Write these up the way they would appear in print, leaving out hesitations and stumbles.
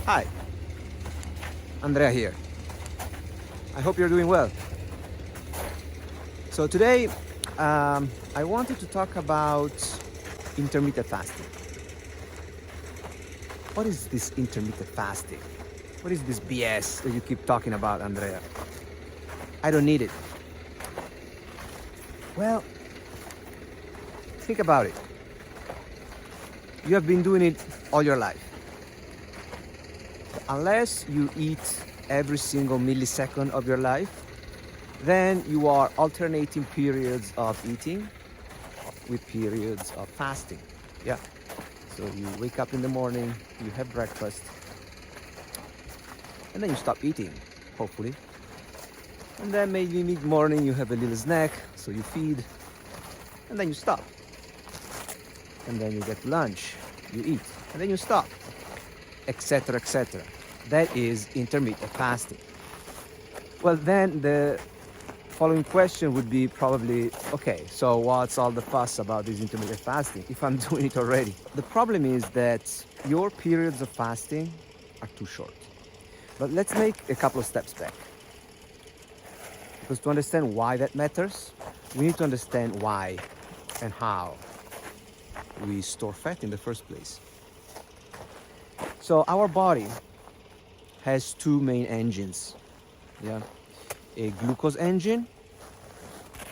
Hi, Andrea here. I hope you're doing well. So today, I wanted to talk about intermittent fasting. What is this intermittent fasting? What is this BS that you keep talking about, Andrea? I don't need it. Well, think about it. You have been doing it all your life. Unless you eat every single millisecond of your life, then you are alternating periods of eating with periods of fasting. Yeah. So you wake up in the morning, you have breakfast, and then you stop eating, hopefully. And then maybe mid-morning you have a little snack, so you feed, and then you stop. And then you get lunch, you eat, and then you stop, etc., etc. That is intermittent fasting. Well, then the following question would be probably, okay, so what's all the fuss about this intermittent fasting if I'm doing it already? The problem is that your periods of fasting are too short. But let's make a couple of steps back. Because to understand why that matters, we need to understand why and how we store fat in the first place. So our body has two main engines. Yeah, a glucose engine,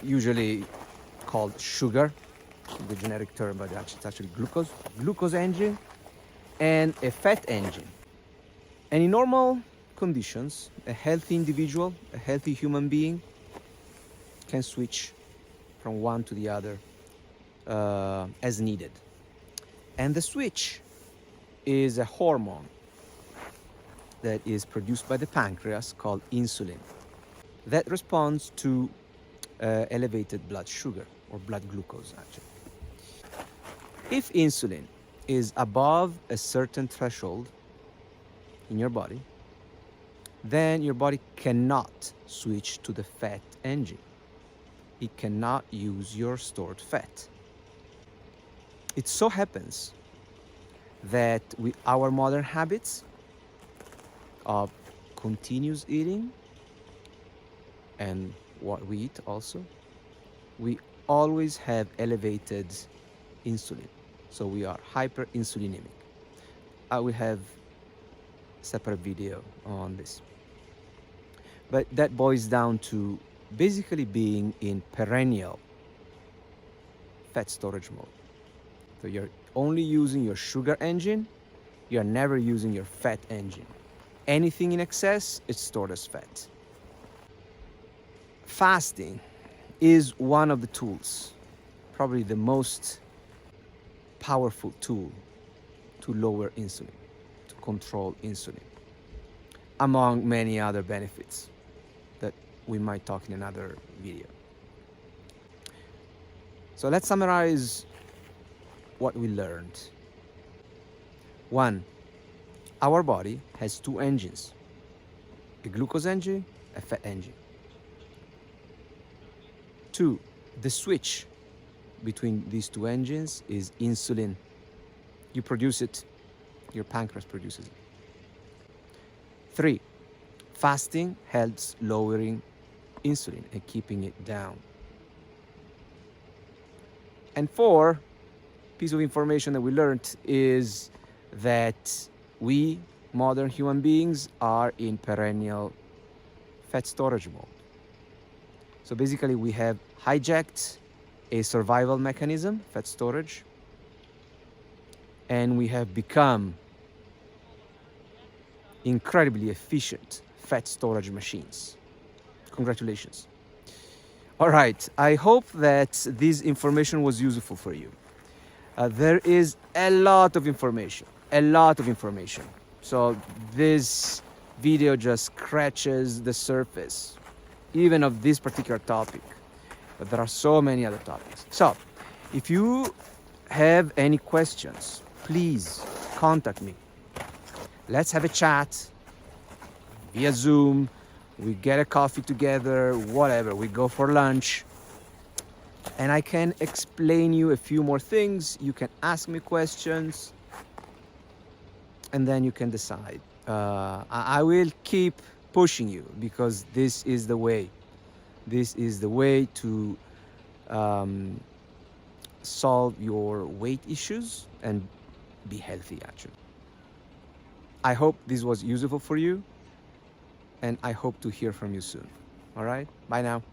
usually called sugar, the generic term, but it's actually glucose engine, and a fat engine. And in normal conditions, a healthy individual, a healthy human being, can switch from one to the other as needed. And the switch is a hormone that is produced by the pancreas called insulin that responds to elevated blood sugar or blood glucose, actually. If insulin is above a certain threshold in your body, then your body cannot switch to the fat engine. It cannot use your stored fat. It so happens that with our modern habits of continuous eating and what we eat also, we always have elevated insulin. So we are hyperinsulinemic. I will have a separate video on this. But that boils down to basically being in perennial fat storage mode. So you're only using your sugar engine, you're never using your fat engine. Anything in excess is stored as fat. Fasting is one of the tools, probably the most powerful tool to lower insulin, to control insulin, among many other benefits that we might talk in another video. So let's summarize what we learned. 1. Our body has two engines, a glucose engine, a fat engine. 2. The switch between these two engines is insulin. You produce it, your pancreas produces it. 3. Fasting helps lowering insulin and keeping it down. And 4, piece of information that we learned is that we modern human beings are in perennial fat storage mode. So basically we have hijacked a survival mechanism, fat storage, and we have become incredibly efficient fat storage machines. Congratulations. All right, I hope that this information was useful for you. There is a lot of information. So this video just scratches the surface, even of this particular topic. But there are so many other topics. So if you have any questions, please contact me. Let's have a chat via Zoom. We get a coffee together, whatever. We go for lunch. And I can explain you a few more things. You can ask me questions. And then you can decide I will keep pushing you because this is the way. This is the way to um, solve your weight issues and be healthy, actually. I hope this was useful for you, and I hope to hear from you soon. All right? Bye now.